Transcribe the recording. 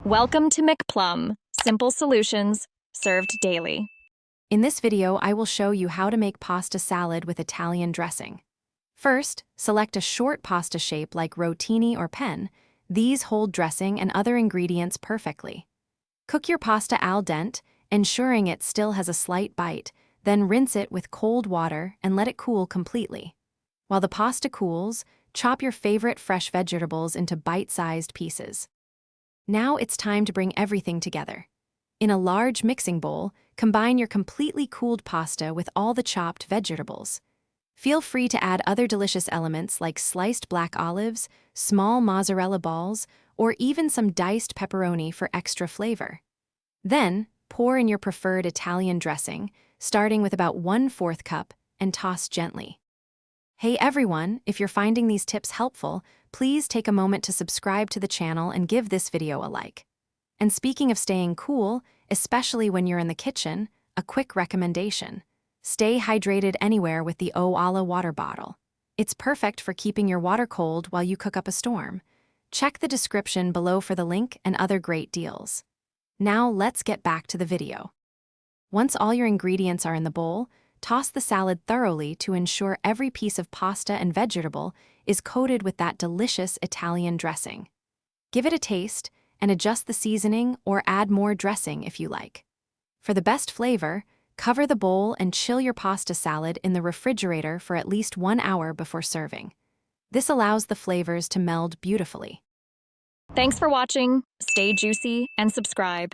Welcome to McPlum, simple solutions served daily. In this video, I will show you how to make pasta salad with Italian dressing. First, select a short pasta shape like rotini or pen. These hold dressing and other ingredients perfectly. Cook your pasta al dente, ensuring it still has a slight bite, then rinse it with cold water and let it cool completely. While the pasta cools, chop your favorite fresh vegetables into bite-sized pieces. Now it's time to bring everything together. In a large mixing bowl, combine your completely cooled pasta with all the chopped vegetables. Feel free to add other delicious elements like sliced black olives, small mozzarella balls, or even some diced pepperoni for extra flavor. Then, pour in your preferred Italian dressing, starting with about 1/4 cup, and toss gently. Hey everyone, if you're finding these tips helpful, please take a moment to subscribe to the channel and give this video a like. And speaking of staying cool, especially when you're in the kitchen, a quick recommendation. Stay hydrated anywhere with the O-Ala water bottle. It's perfect for keeping your water cold while you cook up a storm. Check the description below for the link and other great deals. Now let's get back to the video. Once all your ingredients are in the bowl, toss the salad thoroughly to ensure every piece of pasta and vegetable is coated with that delicious Italian dressing. Give it a taste and adjust the seasoning or add more dressing if you like. For the best flavor, cover the bowl and chill your pasta salad in the refrigerator for at least 1 hour before serving. This allows the flavors to meld beautifully. Thanks for watching, stay juicy, and subscribe.